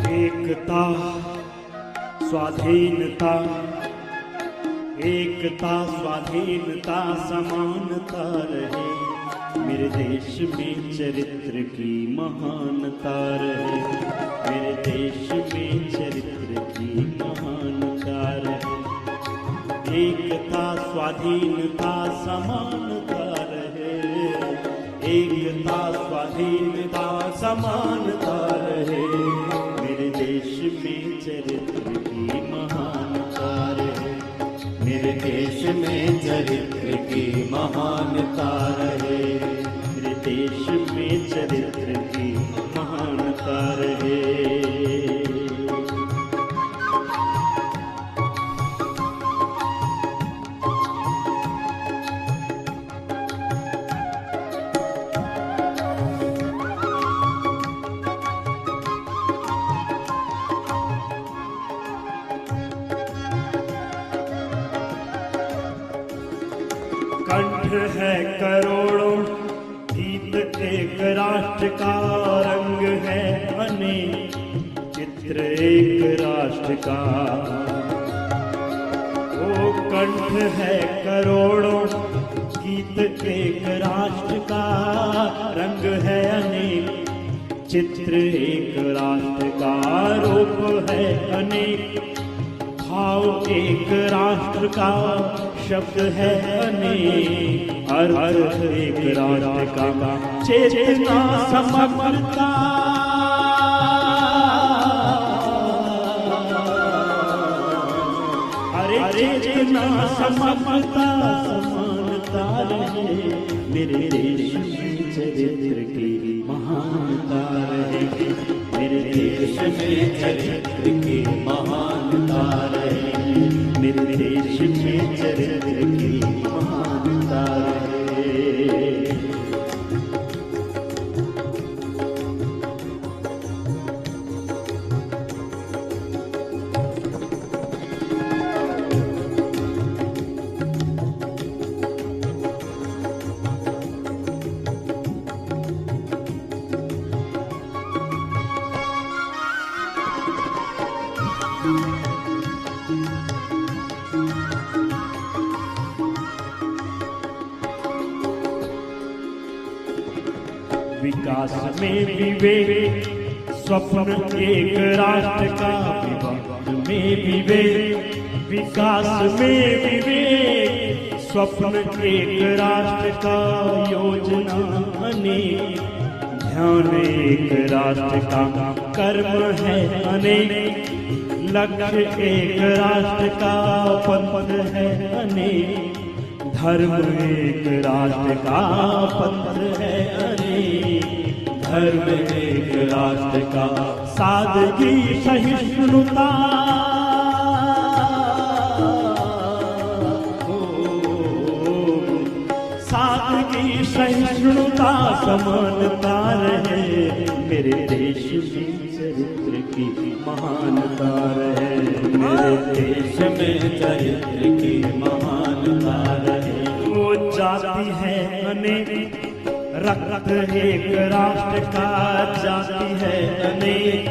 एकता स्वाधीनता, एकता स्वाधीनता समानता रहे, मेरे देश में चरित्र की महानता रहे, मेरे देश में चरित्र की महानता रहे। एकता स्वाधीनता समानता रहे, एकता स्वाधीनता समानता रहे, मेरे देश में चरित्र की महानता रहे, मेरे देश में चरित्र की महानता रहे, मेरे देश में चरित्र की महानता रहे। कंठ है करोड़ों, गीत एक राष्ट्र का, रंग है अनेक, चित्र एक राष्ट्र का। ओ कंठ है करोड़ों, गीत एक राष्ट्र का, रंग है अनेक, चित्र एक राष्ट्र का। रूप है अनेक, भाव एक राष्ट्र का, शब्द है अनेक, अर्थ एक राष्ट्र का। चेतना समग्रता, अरे चेतना समग्रता समानता रहे, मेरे देश में चरित्र की महानता रहे, मेरे देश में चरित्र की महानता रहे, मेरे देश में चरित्र की महानता रहे। विकास में विवेक, स्वप्न एक राष्ट्र का, विकास में विवेक, विकास में विवेक, स्वप्न एक राष्ट्र का, योजना अनेक, ध्यान एक राष्ट्र का, कर्म है अनेक, लक्ष्य एक राष्ट्र का, पंथ है अनेक, धर्म एक राष्ट्र का, पंथ है अनेक, धर्म एक राष्ट्र का। सादगी सहिष्णुता, सादगी सहिष्णुता समानता रहे, मेरे देश में चरित्र की महानता रहे, मेरे देश में चरित्र की महानता रहे। वो जाति है अनेक, रक्त एक राष्ट्र का, जाति है अनेक,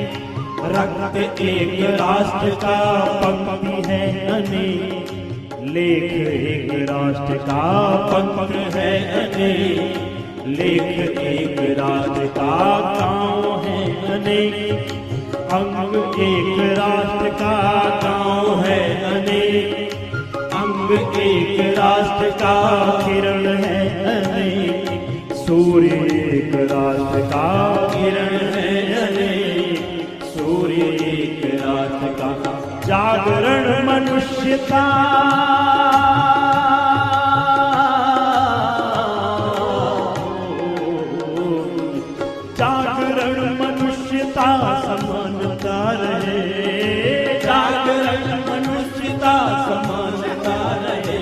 रक्त एक राष्ट्र का, पंक्ति है अनेक, लेख एक राष्ट्र का, पंख है अनेक, लेख एक राष्ट्र का, गाँव है अनेक, अंग एक राष्ट्र का, गाँव है अनेक, अंग एक राष्ट्र का, किरण है अनेक, सूर्य एक राष्ट्र का, किरण है अनेक, सूर्य एक राष्ट्र का। जागरण मनुष्यता, जागरण मनुष्यता समानता रहे, जागरण मनुष्यता समानता रहे,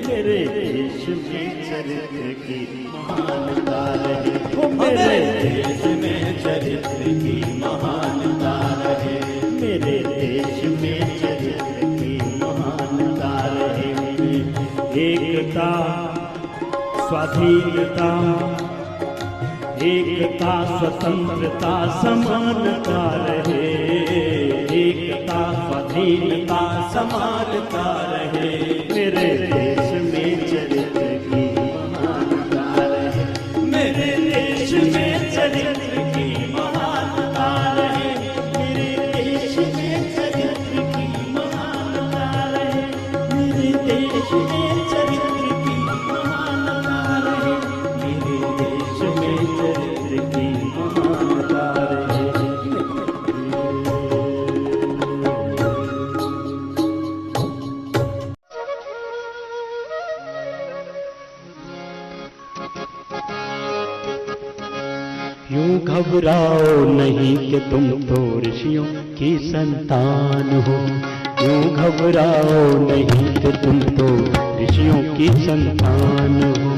मेरे देश में चरित्र की महानता रहे, मेरे देश में चरित्र की महानता रहे, मेरे देश में चरित्र की महानता रहे। एकता स्वाधीनता, एकता स्वतंत्रता समानता रहे, समानता रहे, मेरे देश में चरित्र की महानता रहे, मेरे देश में चरित्र की महानता रहे, मेरे देश में चरित्र की महानता रहे, मेरे देश में चरित्र की महानता रहे, मेरे देश में चरित्र की महानता रहे। यूं घबराओ नहीं कि तुम तो ऋषियों की संतान हो, यूं घबराओ नहीं कि तुम तो ऋषियों की संतान हो।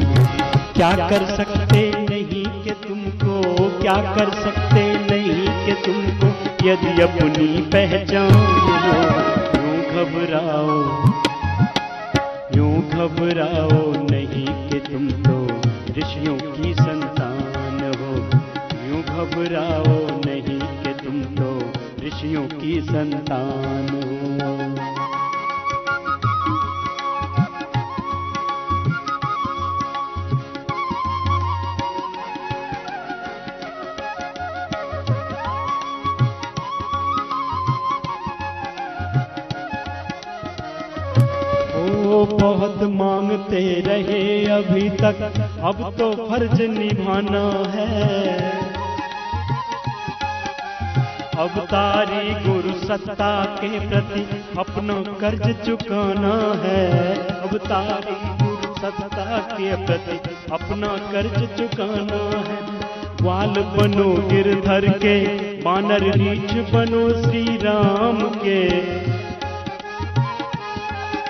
क्या कर सकते नहीं कि तुमको, क्या कर सकते नहीं कि तुमको, यदि अपनी पहचान हो। यूं घबराओ, यूं घबराओ नहीं कि तुम तो ऋषियों की संतान हो, यूं घबराओ नहीं कि तुम तो ऋषियों की संतान हो। बहुत मांगते रहे अभी तक, अब तो फर्ज निभाना है। अवतारी गुरु सत्ता के प्रति अपना कर्ज चुकाना है, अवतारी गुरु सत्ता के प्रति अपना कर्ज चुकाना है। ग्वाल बनो गिरधर के, बानर रीछ बनो श्री राम के,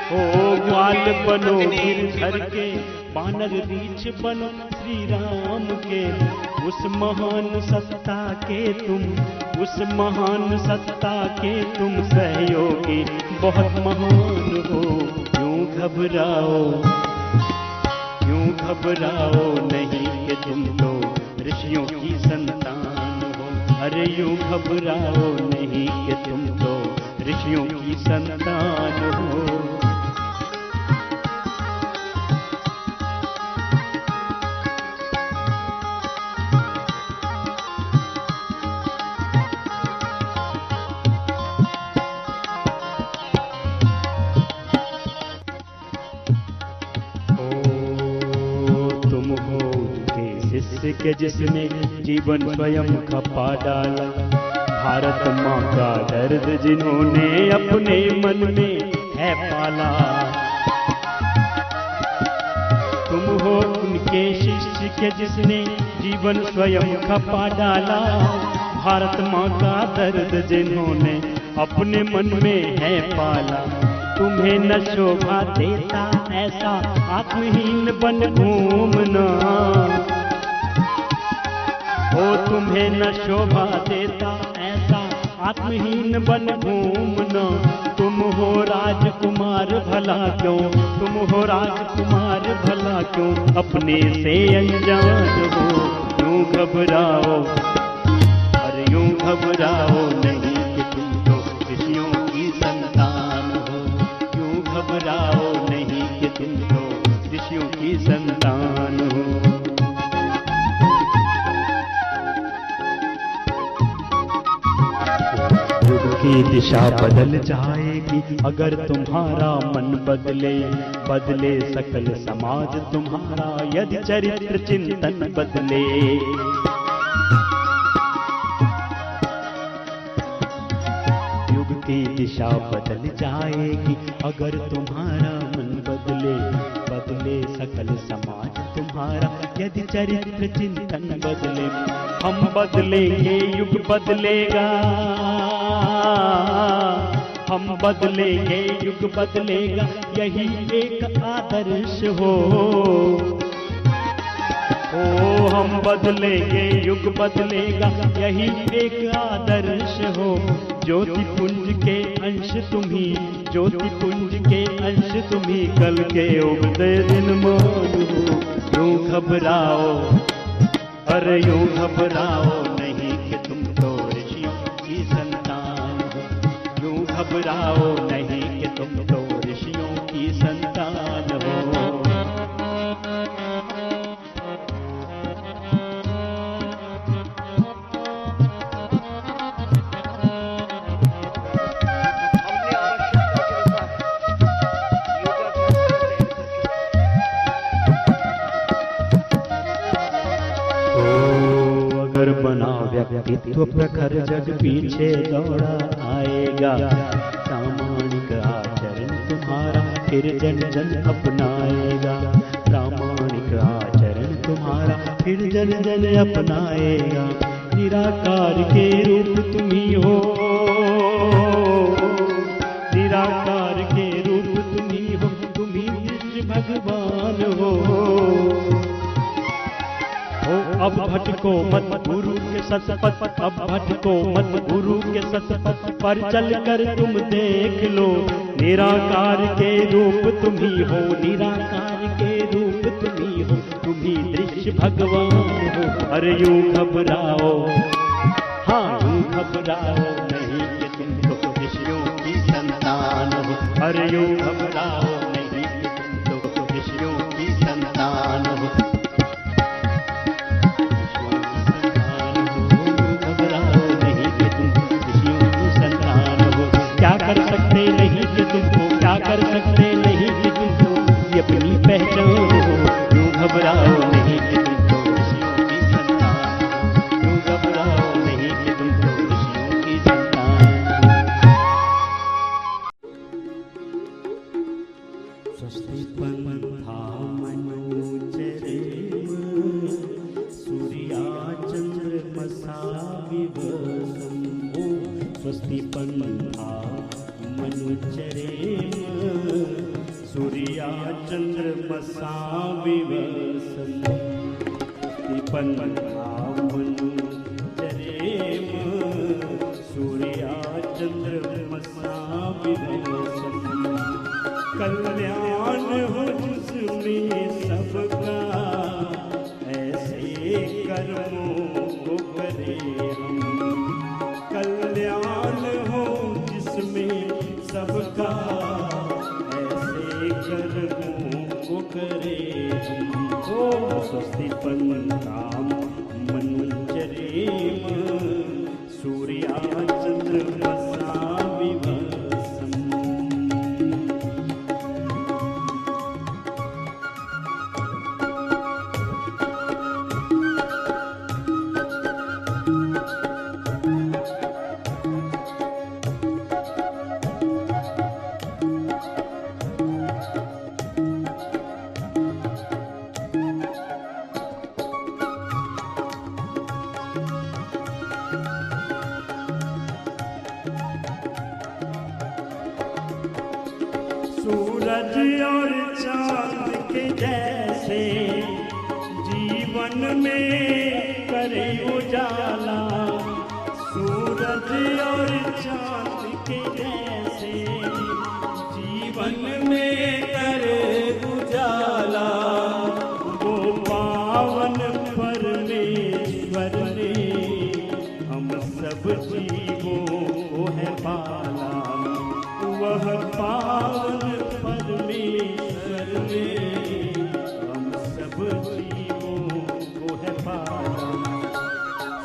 ओ ग्वाल बनो गिरधर के, बानर रीछ बनो श्री राम के। उस महान सत्ता के तुम, उस महान सत्ता के तुम सहयोगी बहुत महान हो। यूं घबराओ, यूं घबराओ नहीं कि तुम तो ऋषियों की संतान हो, अरे यूं घबराओ नहीं कि तुम तो ऋषियों की संतान हो। के जिसने जीवन स्वयं खपा डाला, भारत माँ का दर्द जिन्होंने अपने मन में है पाला। तुम हो उनके शिष्य के जिसने जीवन स्वयं खपा डाला, भारत माँ का दर्द जिन्होंने अपने मन में है पाला। तुम्हें न शोभा देता ऐसा आत्महीन बन घूमना, ओ तुम्हें न शोभा देता ऐसा आत्महीन बन घूमना। तुम हो राजकुमार भला क्यों, तुम हो राजकुमार भला क्यों अपने से अनजान हो। यूं घबराओ, अरे यूं घबराओ नहीं कि तुम तो ऋषियों की संतान हो, यूं घबराओ नहीं कि तुम तो ऋषियों की संतान हो। की दिशा बदल जाएगी अगर तुम्हारा मन बदले, बदले सकल समाज तुम्हारा यदि चरित्र चिंतन बदले। युग की दिशा बदल जाएगी अगर तुम्हारा मन बदले, बदले सकल समाज तुम्हारा यदि चरित्र चिंतन बदले। हम बदलेंगे युग बदलेगा, हम बदलेंगे युग बदलेगा, यही एक आदर्श हो। ओ हम बदलेंगे युग बदलेगा, यही एक आदर्श हो। ज्योति पुंज के अंश तुम्ही, ज्योति पुंज के अंश तुम्ही, कल के उगते दिन मान हो। यूं घबराओ, अरे यूं घबराओ नहीं कि तुम तो ऋषियों की संतान हो, यूं घबराओ नहीं कि तुम तो ऋषियों की संतान हो। अगर बना व्यक्तित्व प्रखर जग पीछे दौड़ा आएगा, प्रामाणिक आचरण तुम्हारा फिर जन जन अपनाएगा। प्रामाणिक आचरण तुम्हारा फिर जन जन अपनाएगा। निराकार के रूप तुम ही हो, निराकार के रूप तुम ही हो, तुम ही कृष्ण भगवान हो। अब भटको मत गुरु के सतपथ, अब भटको मत गुरु के सतपथ पर चल कर तुम देख लो। निराकार के रूप तुम ही हो, निराकार के रूप तुम ही हो, तुम ही दृश्य भगवान हो। अरे यूं घबराओ, हाँ यूं घबराओ नहीं कि तुम तो ऋषियों की संतान हो। अरे यूं घबराओ नहीं कि तुम तो ऋषियों की संतान हो। क्या कर सकते नहीं कि तुमको, क्या कर सकते नहीं कि तुमको ये अपनी पहचान हो। यूं घबराओ नहीं कि तुम तो ऋषियों की संतान हो। यूं घबराओ नहीं कि तुम तो ऋषियों की संतान हो। स्वस्ति पंथा मनोचरेम सूर्या चंद्रमसा विवसम्। स्वस्ति पंथा मनुचरेम सूर्या चंद्रमसा विवसम्। स्वस्ति पंथा मनुचरेम सूर्या चंद्रमसा विवसम्। कल्याण हो जिसमें सबका, ऐसे कर्मों को करें हम। कल्याण हो जिसमें सबका, ऐसे कर्मों को करें हम। ओम स्वस्ति पंथाम मनुचरेम सूर्या चंद्रमसा विवसम्। सूरज और चांद के जैसे जीवन में करे उजाला। सूरज और चांद के जैसे जीवन में करे उजाला। वो पावन परमेश्वर ने हम सब जीवों को है पाला। वह पावन परमेश्वर ने हम सब जीवों को है पाला।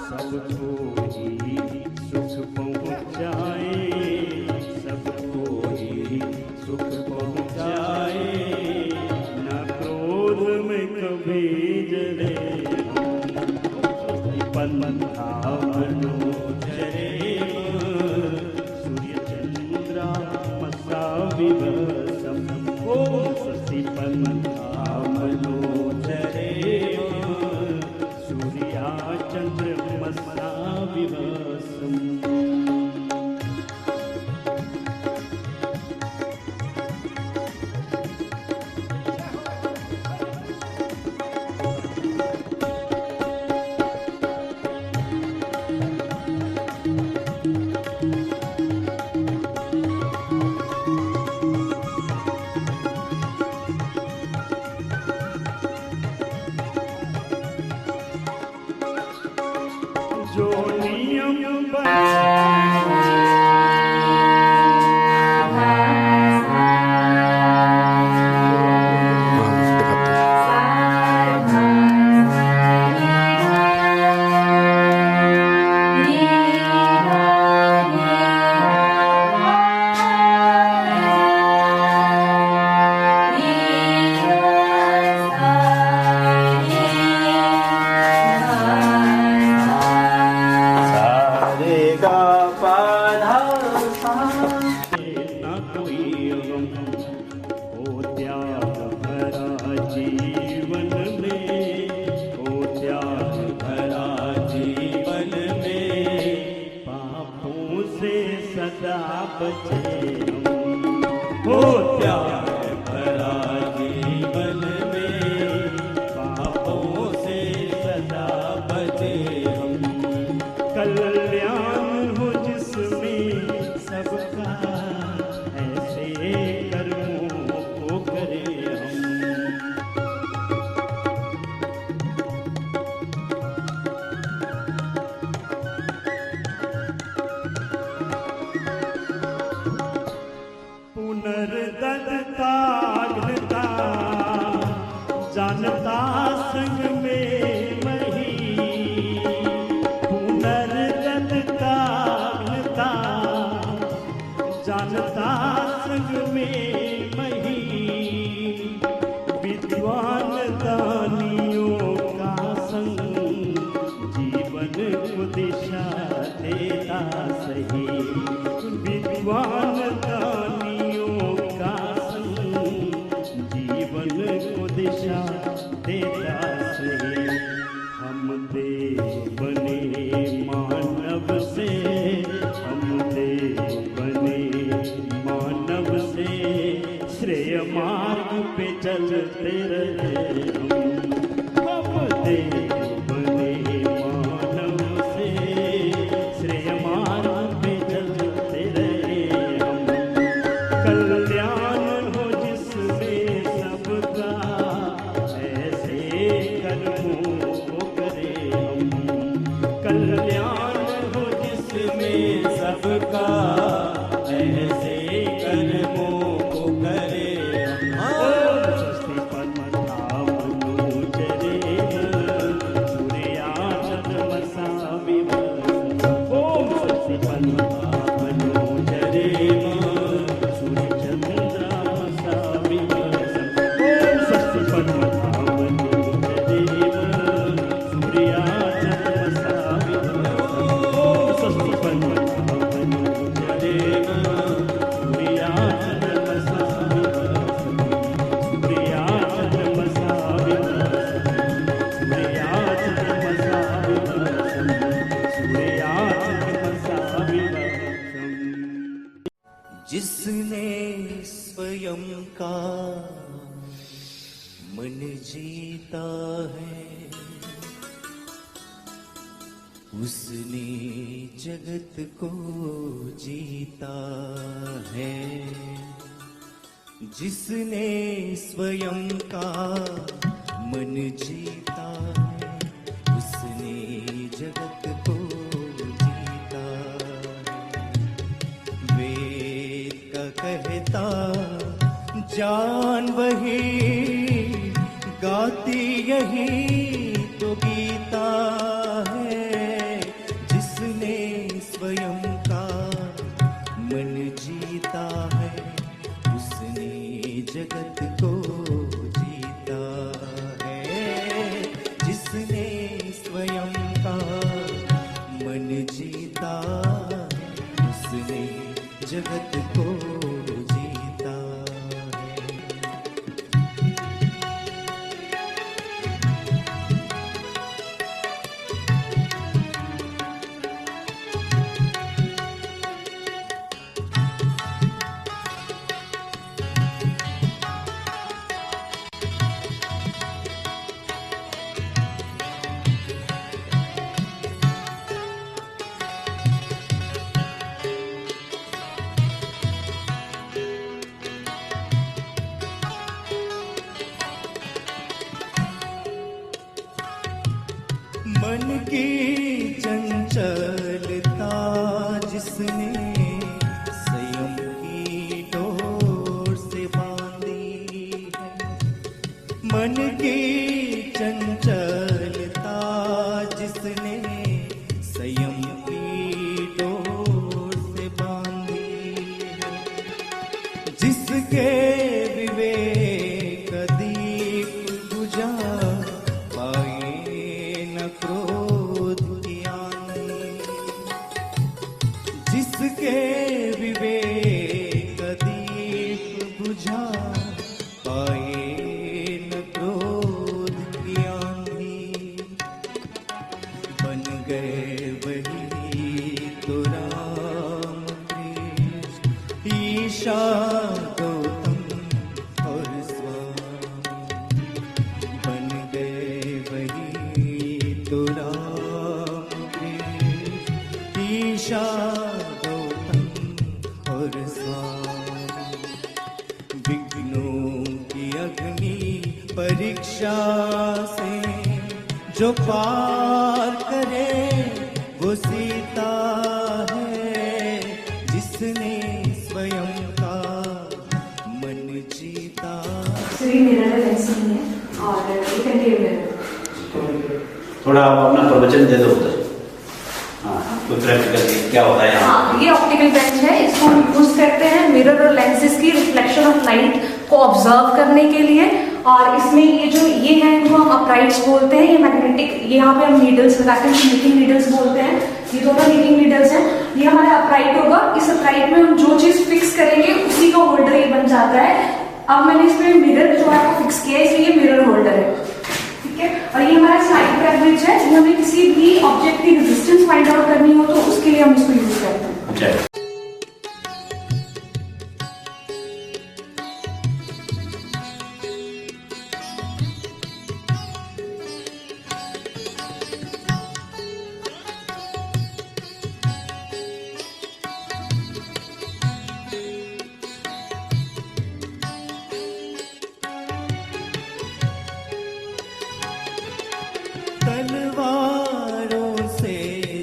सबको ही सुख पहुँचाए, कोई गम। हो त्याग भरा जीवन में, हो त्याग भरा जीवन में, पापों से सदा बचे हम। हो त्याग भरा जीवन में, पापों से सदा बचे हम। कल्याण हो जिसमें सबका, ऐसे कर्मों को करें हम। पुनर्दत्ता घृता जानता संग में मही। पुनर्दत्ता घृता जानता संग में मही। विद्वान दानियों का संग, जीवन को दिशा देता सही। विद्वान दानियों का संग, जीवन को दिशा देता सही। हम देव बने मानव से, हम देव बने मानव से, श्रेय मार्ग पे चलते रहे हम। देव बने मानव से, श्रेय मार्ग पे चलते रहे हम। कल्याण हो जिसमें सबका, ऐसे कर्मों को करें हम। कल्याण हो जिसमें सबका, ऐसे कर्मों को करें हम। स्वस्ति परमधाम मनोजरेव, सूर्याचलमसाविव। ओम स्वस्ति परमधाम मनोजरेव, सूर्यचंद्रमसाविव। ओम स्वस्ति परमधाम मनोजरेव, सूर्याचलमसाविव। ओम स्वस्ति परमधाम मनोजरेव, जिसने स्वयं का मन जीता है, उसने जगत को जीता है। जिसने स्वयं का मन जीता है, उसने जगत को जीता है। वेद का कहता जान वही, गाती यही तो गीता है। जिसने स्वयं का मन जीता है, उसने जगत को जीता है। जिसने स्वयं का मन जीता, उसने जगत को जीता है। मन की चंचलता जिसने संयम की डोर से बांधी है। मन की चंचलता जिसने संयम की डोर से बांधी है। जिसके विवेक दीप बुझा पाए न क्रोध की आंधी। जिसके विवेक दीप बुझा पाए न क्रोध की आंधी। बन गए वही तो राम कृष्ण ईशा गौतम और स्वामी। बन गए वही तो राम कृष्ण ईशा गौतम और स्वामी। विघ्नों की अग्नि परीक्षा से जो पार करे वो सीता है, जिसने स्वयं का मन जीता। श्री मिरर ऐसी है और ये कंटेनर है। थोड़ा आप अपना प्रवचन दे दो उधर। हाँ, कोई प्रैक्टिकल क्या होता है यहाँ? हाँ, ये ऑप्टिकल बेंच है। इसको हम यूज करते हैं मिरर और लेंसेज की रिफ्लेक्शन ऑफ लाइट को ऑब्जर्व करने के लिए। और इसमें ये है इनको हम अपराइट्स बोलते हैं। ये मैग्नेटिक, यहाँ पे हम नीडल्स लगाते हैं, हीटिंग नीडल्स बोलते हैं। ये दोनों हीटिंग नीडल्स हैं। ये हमारा अपराइट होगा। इस अपराइट में हम जो चीज फिक्स करेंगे उसी का होल्डर ये बन जाता है। अब मैंने इसमें मिरर जो है वो फिक्स किया है, इसलिए ये मिरर होल्डर है। ठीक है। और ये हमारा स्लाइड ट्रैक ब्रिज है। हमें किसी भी ऑब्जेक्ट की रेजिस्टेंस फाइंड आउट करनी हो तो उसके लिए हम इसको यूज करते हैं। अच्छा। तलवारों से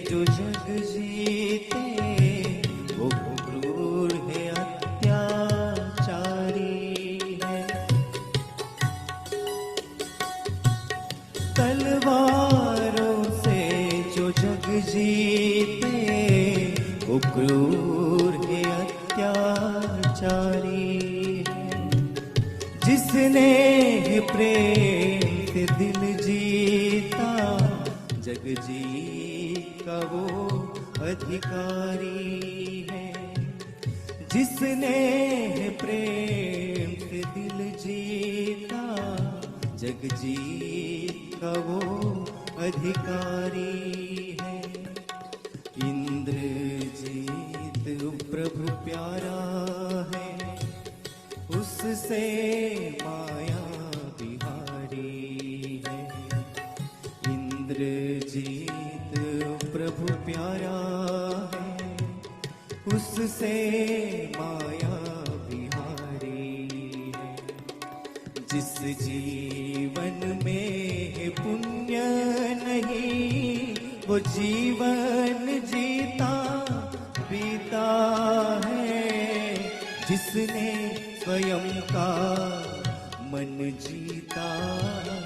जो जग जीते वो क्रूर है, अत्याचारी है। तलवारों से जो जग जीते वो क्रूर है, अत्याचारी है। जिसने प्रेम से दिल जीता जग जीत का वो अधिकारी है। जिसने प्रेम से दिल जीता जग जीत का वो अधिकारी है। इंद्रजीत प्रभु प्यारा है, उससे माया बिहारी है। इंद्रजीत प्रभु प्यारा है, उससे माया बिहारी है। जिस जीवन में पुण्य नहीं वो जीवन जीता बीता है। जिसने स्वयं का मन जीता है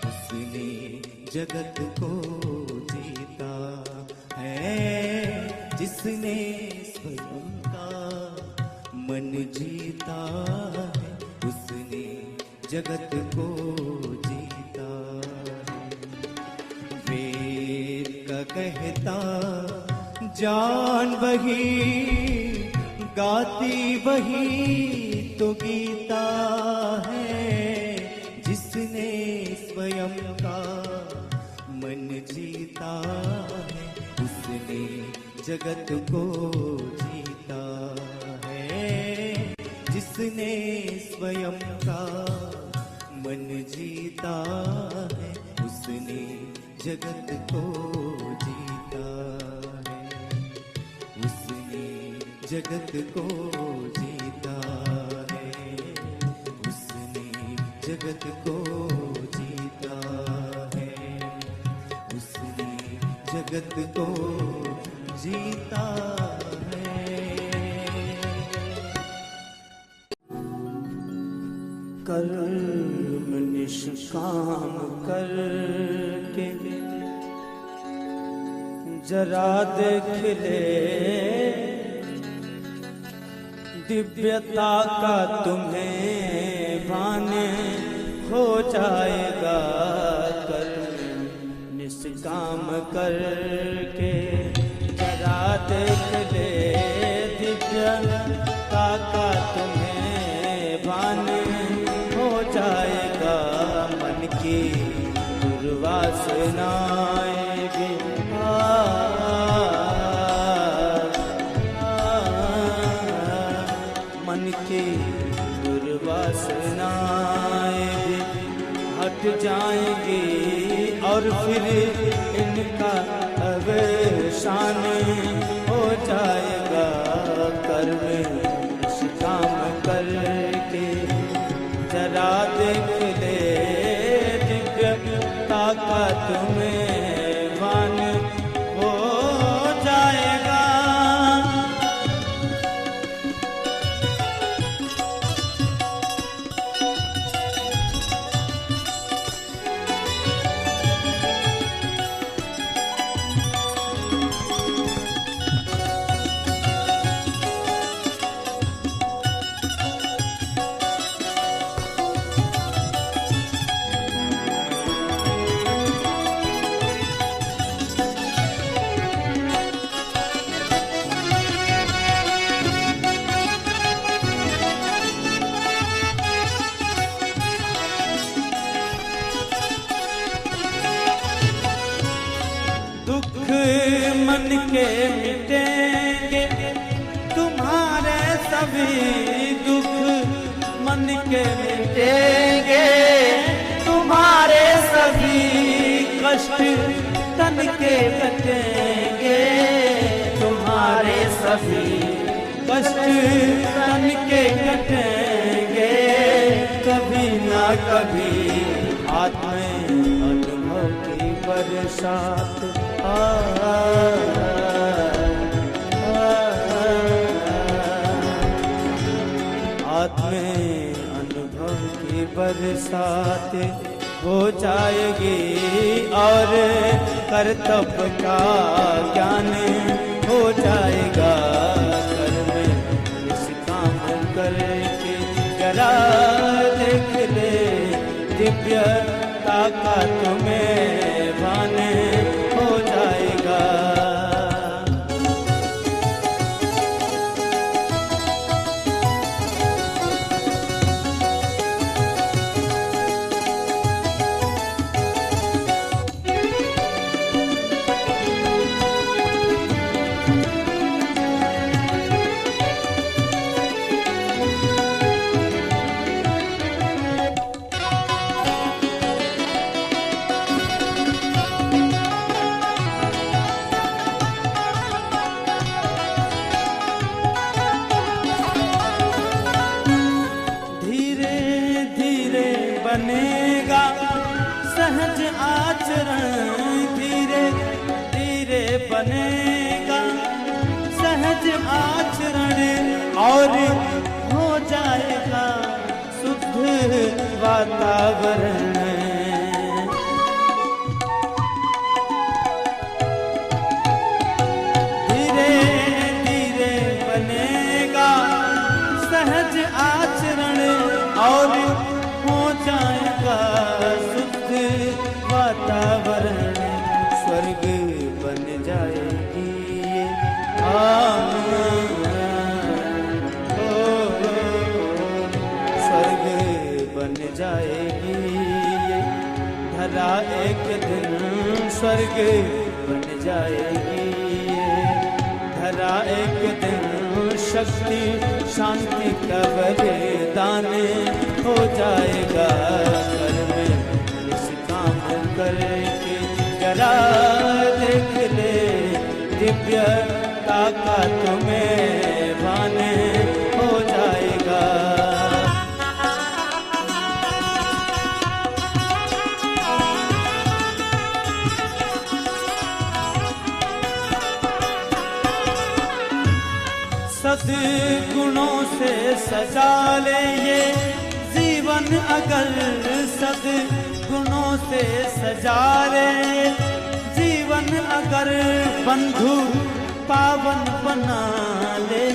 उसने जगत को जीता है। जिसने स्वयं का मन जीता है उसने जगत को जीता है। वेद का कहता जान वही, गाती वही तो गीता है। जिसने स्वयं का मन जीता है उसने जगत को जीता है। जिसने स्वयं का मन जीता है उसने जगत को जीता है। उसने जगत को जीता है। उसने जगत को जीता है। उसने जगत को जीता है। कर्म निष्काम करके जरा देख ले, दिव्यता का तुम्हें भान हो जाएगा। कर्म निष्काम करके जरा देख ले, दिव्यता का तुम्हें जाएंगी और फिर इनका अवसान हो जाएगा। कर्म इस काम करके जरा देख ले दिव्यता का तुम्हें वान हो जाएगा। मन के मिटेंगे तुम्हारे सभी दुख, मन के मिटेंगे तुम्हारे सभी कष्ट, तन के कटेंगे तुम्हारे सभी कष्ट, तन के कटेंगे कभी ना कभी। आत्म अनुभव की बरसात आत्म अनुभव की बरसात हो जाएगी और कर्तव्य का ज्ञान हो जाएगा। कर्म इस काम करके जरा देख ले दिव्यता का तुम्हें भान हो जाएगा। बनेगा सहज आचरण, धीरे धीरे बनेगा सहज आचरण और हो जाएगा शुद्ध वातावरण। धीरे धीरे बनेगा सहज आचरण और हो जाएगा शुद्ध वातावरण। स्वर्ग बन जाएगी ये स्वर्ग बन जाएगी ये धरा एक दिन। स्वर्ग बन जाएगी ये धरा एक दिन। शक्ति शांति का वरदान हो जाएगा। कर्म इस काम करके जरा देख ले दिव्यता का तुम्हें भान हो जाएगा। सद्गुणों से सजा ले ये जीवन अगर, सद्गुणों से सजा ले जीवन अगर। बंधु पावन बना ले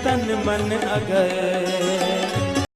तन मन अगर।